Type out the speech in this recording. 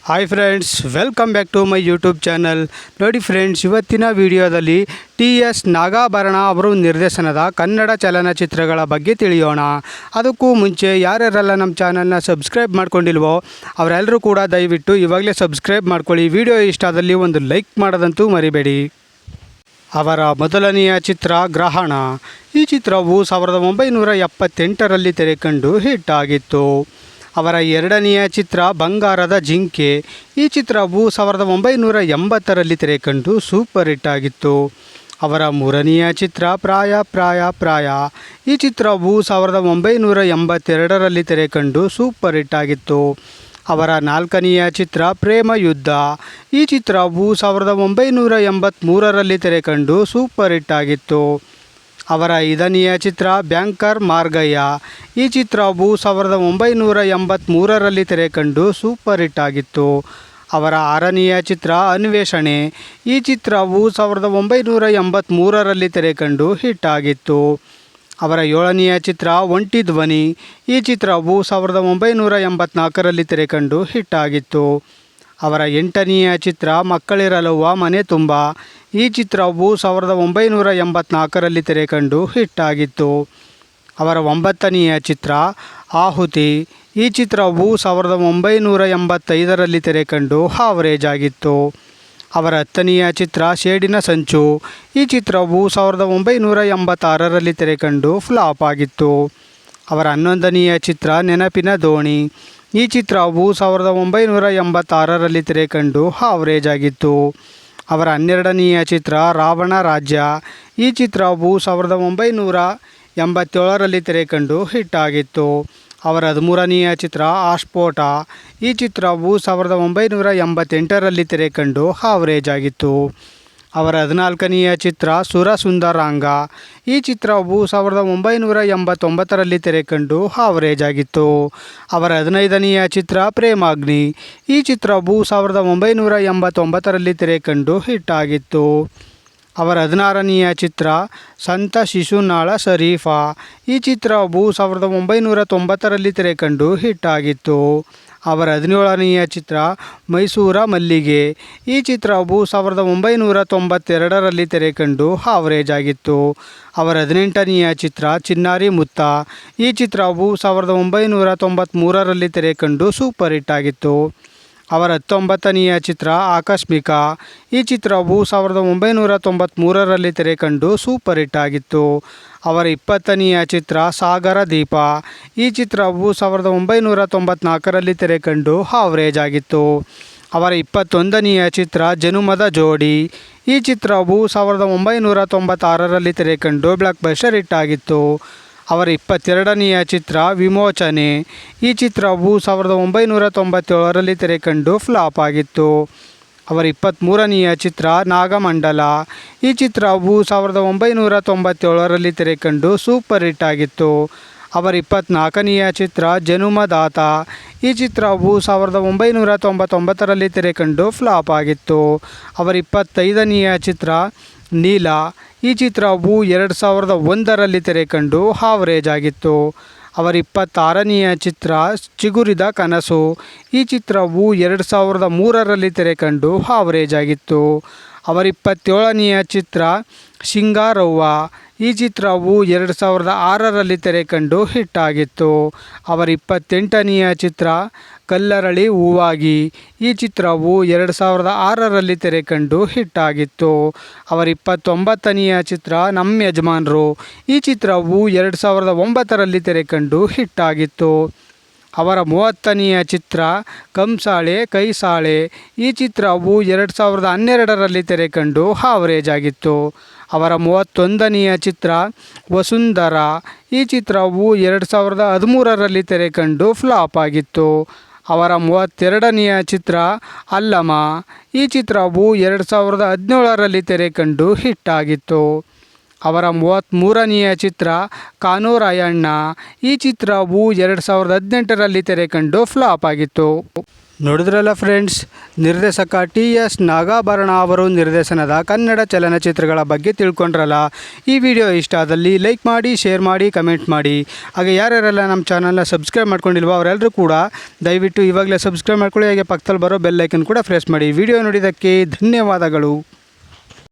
Hi friends, welcome back to my YouTube channel. ನೋಡಿ friends, ಇವತ್ತಿನ ವಿಡಿಯೋದಲ್ಲಿ TS ನಾಗಾಭರಣ ಅವರು ನಿರ್ದೇಶನದ ಕನ್ನಡ ಚಲನಚಿತ್ರಗಳ ಬಗ್ಗೆ ತಿಳಿಯೋಣ. ಅದಕ್ಕೂ ಮುಂಚೆ ಯಾರ್ಯಾರೆಲ್ಲ ನಮ್ಮ ಚಾನಲ್ನ ಸಬ್ಸ್ಕ್ರೈಬ್ ಮಾಡ್ಕೊಂಡಿಲ್ವೋ ಅವರೆಲ್ಲರೂ ಕೂಡ ದಯವಿಟ್ಟು ಇವಾಗಲೇ ಸಬ್ಸ್ಕ್ರೈಬ್ ಮಾಡ್ಕೊಳ್ಳಿ. ವಿಡಿಯೋ ಇಷ್ಟ ಆದಲ್ಲಿ ಒಂದು ಲೈಕ್ ಮಾಡೋದಂತೂ ಮರಿಬೇಡಿ. ಅವರ ಮೊದಲನೆಯ ಚಿತ್ರ ಗ್ರಹಣ. ಈ ಚಿತ್ರವು 1978ರಲ್ಲಿ ತೆರೆಕಂಡು ಹಿಟ್ ಆಗಿತ್ತು. ಅವರ ಎರಡನೆಯ ಚಿತ್ರ ಬಂಗಾರದ ಜಿಂಕೆ. ಈ ಚಿತ್ರವು 1980ರಲ್ಲಿ ತೆರೆಕಂಡು ಸೂಪರ್ ಹಿಟ್ ಆಗಿತ್ತು. ಅವರ ಮೂರನೆಯ ಚಿತ್ರ ಪ್ರಾಯ. ಈ ಚಿತ್ರವು 1982ರಲ್ಲಿ ತೆರೆಕಂಡು ಸೂಪರ್ ಹಿಟ್ ಆಗಿತ್ತು. ಅವರ ನಾಲ್ಕನೆಯ ಚಿತ್ರ ಪ್ರೇಮ ಯುದ್ಧ. ಈ ಚಿತ್ರವು 1983ರಲ್ಲಿ ತೆರೆಕಂಡು ಸೂಪರ್ ಹಿಟ್ ಆಗಿತ್ತು. ಅವರ ಐದನೆಯ ಚಿತ್ರ ಬ್ಯಾಂಕರ್ ಮಾರ್ಗಯ್ಯ. ಈ ಚಿತ್ರವು 1983ರಲ್ಲಿ ತೆರೆಕಂಡು ಸೂಪರ್ ಹಿಟ್ ಆಗಿತ್ತು. ಅವರ ಆರನೆಯ ಚಿತ್ರ ಅನ್ವೇಷಣೆ. ಈ ಚಿತ್ರವು 1983ರಲ್ಲಿ ತೆರೆಕಂಡು ಹಿಟ್ ಆಗಿತ್ತು. ಅವರ ಏಳನೆಯ ಚಿತ್ರ ಒಂಟಿ ಧ್ವನಿ. ಈ ಚಿತ್ರವು 1984ರಲ್ಲಿ ತೆರೆಕಂಡು ಹಿಟ್ ಆಗಿತ್ತು. ಅವರ ಎಂಟನೆಯ ಚಿತ್ರ ಮಕ್ಕಳಿರಲುವ ಮನೆ ತುಂಬ. ಈ ಚಿತ್ರವು 1984ರಲ್ಲಿ ತೆರೆಕಂಡು ಹಿಟ್ ಆಗಿತ್ತು. ಅವರ ಒಂಬತ್ತನೆಯ ಚಿತ್ರ ಆಹುತಿ. ಈ ಚಿತ್ರವು 1985ರಲ್ಲಿ ತೆರೆಕಂಡು ಹಾವರೇಜ್ ಆಗಿತ್ತು. ಅವರ ಹತ್ತನೆಯ ಚಿತ್ರ ಸೇಡಿನ ಸಂಚು. ಈ ಚಿತ್ರವು 1986ರಲ್ಲಿ ತೆರೆಕಂಡು ಫ್ಲಾಪ್ ಆಗಿತ್ತು. ಅವರ ಹನ್ನೊಂದನೆಯ ಚಿತ್ರ ನೆನಪಿನ ದೋಣಿ. ಈ ಚಿತ್ರವು 1986ರಲ್ಲಿ ತೆರೆಕಂಡು ಹಾವರೇಜ್ ಆಗಿತ್ತು. ಅವರ ಹನ್ನೆರಡನೆಯ ಚಿತ್ರ ರಾವಣ ರಾಜ್ಯ. ಈ ಚಿತ್ರವು 1987ರಲ್ಲಿ ತೆರೆಕಂಡು ಹಿಟ್ ಆಗಿತ್ತು. ಅವರ 13ನೆಯ ಚಿತ್ರ ಆಸ್ಫೋಟ. ಈ ಚಿತ್ರವು 1988ರಲ್ಲಿ ತೆರೆಕಂಡು ಹಾವರೇಜ್ ಆಗಿತ್ತು. ಅವರ 14ನೆಯ ಚಿತ್ರ ಸುರಸುಂದರಾಂಗ. ಈ ಚಿತ್ರವು 1989ರಲ್ಲಿ ತೆರೆಕಂಡು ಹಾವರೇಜ್ ಆಗಿತ್ತು. ಅವರ 15ನೆಯ ಚಿತ್ರ ಪ್ರೇಮಾಗ್ನಿ. ಈ ಚಿತ್ರವು 1989ರಲ್ಲಿ ತೆರೆಕಂಡು ಹಿಟ್ ಆಗಿತ್ತು. ಅವರ 16ನೆಯ ಚಿತ್ರ ಸಂತ ಶಿಶುನಾಳ ಶರೀಫ. ಈ ಚಿತ್ರವು 1990ರಲ್ಲಿ ತೆರೆಕಂಡು ಹಿಟ್ ಆಗಿತ್ತು. ಅವರ 17ನೆಯ ಚಿತ್ರ ಮೈಸೂರ ಮಲ್ಲಿಗೆ. ಈ ಚಿತ್ರವು 1992ರಲ್ಲಿ ತೆರೆಕಂಡು ಹಾವರೇಜ್ ಆಗಿತ್ತು. ಅವರ 18ನೆಯ ಚಿತ್ರ ಚಿನ್ನಾರಿ ಮುತ್ತ. ಈ ಚಿತ್ರವು 1993ರಲ್ಲಿ ತೆರೆಕಂಡು ಸೂಪರ್ ಹಿಟ್ ಆಗಿತ್ತು. ಅವರ 19ನೆಯ ಚಿತ್ರ ಆಕಸ್ಮಿಕ. ಈ ಚಿತ್ರವು 1993ರಲ್ಲಿ ತೆರೆಕಂಡು ಸೂಪರ್ ಹಿಟ್ ಆಗಿತ್ತು. ಅವರ 20ನೆಯ ಚಿತ್ರ ಸಾಗರ ದೀಪ. ಈ ಚಿತ್ರವು 1994ರಲ್ಲಿ ತೆರೆಕಂಡು ಹಾವರೇಜ್ ಆಗಿತ್ತು. ಅವರ 21ನೆಯ ಚಿತ್ರ ಜನುಮದ ಜೋಡಿ. ಈ ಚಿತ್ರವು 1996ರಲ್ಲಿ ತೆರೆಕಂಡು ಬ್ಲಾಕ್ ಬಸ್ಟರ್ ಹಿಟ್ ಆಗಿತ್ತು. ಅವರ 22ನೆಯ ಚಿತ್ರ ವಿಮೋಚನೆ. ಈ ಚಿತ್ರವು 1997ರಲ್ಲಿ ತೆರೆಕಂಡು ಫ್ಲಾಪ್ ಆಗಿತ್ತು. ಅವರ 23ನೆಯ ಚಿತ್ರ ನಾಗಮಂಡಲ. ಈ ಚಿತ್ರವು 1997ರಲ್ಲಿ ತೆರೆಕಂಡು ಸೂಪರ್ ಹಿಟ್ ಆಗಿತ್ತು. ಅವರ 24ನೆಯ ಚಿತ್ರ ಜನುಮದಾತ. ಈ ಚಿತ್ರವು 1999ರಲ್ಲಿ ತೆರೆಕಂಡು ಫ್ಲಾಪ್ ಆಗಿತ್ತು. ಅವರ 25ನೆಯ ಚಿತ್ರ ನೀಲ. ಈ ಚಿತ್ರವು 2001ರಲ್ಲಿ ತೆರೆಕಂಡು ಹಾವರೇಜ್ ಆಗಿತ್ತು. ಅವರ 26ನೆಯ ಚಿತ್ರ ಚಿಗುರಿದ ಕನಸು. ಈ ಚಿತ್ರವು 2003ರಲ್ಲಿ ತೆರೆಕಂಡು ಹಾವರೇಜ್ ಆಗಿತ್ತು. ಅವರ 27ನೆಯ ಚಿತ್ರ ಸಿಂಗಾರವ್ವ. ಈ ಚಿತ್ರವು 2006ರಲ್ಲಿ ತೆರೆಕಂಡು ಹಿಟ್ ಆಗಿತ್ತು. ಅವರ 28ನೆಯ ಚಿತ್ರ ಕಲ್ಲರಳಿ ಹೂವಾಗಿ. ಈ ಚಿತ್ರವು 2006ರಲ್ಲಿ ತೆರೆಕಂಡು ಹಿಟ್ ಆಗಿತ್ತು. ಅವರ 29ನೆಯ ಚಿತ್ರ ನಮ್ಮ ಯಜಮಾನರು. ಈ ಚಿತ್ರವು 2009ರಲ್ಲಿ ತೆರೆಕಂಡು ಹಿಟ್ ಆಗಿತ್ತು. ಅವರ 30ನೆಯ ಚಿತ್ರ ಕಂಸಾಳೆ ಕೈಸಾಳೆ. ಈ ಚಿತ್ರವು 2012ರಲ್ಲಿ ತೆರೆಕಂಡು ಹಾವರೇಜ್ ಆಗಿತ್ತು. ಅವರ 31ನೆಯ ಚಿತ್ರ ವಸುಂಧರ. ಈ ಚಿತ್ರವು 2013ರಲ್ಲಿ ತೆರೆಕಂಡು ಫ್ಲಾಪ್ ಆಗಿತ್ತು. ಅವರ 32ನೆಯ ಚಿತ್ರ ಅಲ್ಲಮ. ಈ ಚಿತ್ರವು 2017ರಲ್ಲಿ ತೆರೆಕಂಡು ಹಿಟ್ ಆಗಿತ್ತು. ಅವರ 33ನೆಯ ಚಿತ್ರ ಕಾನೂರಾಯಣ್ಣ. ಈ ಚಿತ್ರವು 2018ರಲ್ಲಿ ತೆರೆಕಂಡು ಫ್ಲಾಪ್ ಆಗಿತ್ತು. ನೋಡಿದ್ರಲ್ಲ ಫ್ರೆಂಡ್ಸ್, ನಿರ್ದೇಶಕ ಟಿ.ಎಸ್. ನಾಗಾಭರಣ ಅವರು ನಿರ್ದೇಶನದ ಕನ್ನಡ ಚಲನಚಿತ್ರಗಳ ಬಗ್ಗೆ ತಿಳ್ಕೊಂಡ್ರಲ್ಲ. ಈ ವಿಡಿಯೋ ಇಷ್ಟ ಆದಲ್ಲಿ ಲೈಕ್ ಮಾಡಿ, ಶೇರ್ ಮಾಡಿ, ಕಮೆಂಟ್ ಮಾಡಿ. ಹಾಗೆ ಯಾರ್ಯಾರೆಲ್ಲ ನಮ್ಮ ಚಾನಲ್ನ ಸಬ್ಸ್ಕ್ರೈಬ್ ಮಾಡ್ಕೊಂಡಿಲ್ವೋ ಅವರೆಲ್ಲರೂ ಕೂಡ ದಯವಿಟ್ಟು ಇವಾಗಲೇ ಸಬ್ಸ್ಕ್ರೈಬ್ ಮಾಡ್ಕೊಳ್ಳಿ. ಹಾಗೆ ಪಕ್ಕದಲ್ಲಿ ಬರೋ ಬೆಲ್ ಐಕನ್ ಕೂಡ ಪ್ರೆಸ್ ಮಾಡಿ. ವಿಡಿಯೋ ನೋಡಿದ್ದಕ್ಕೆ ಧನ್ಯವಾದಗಳು.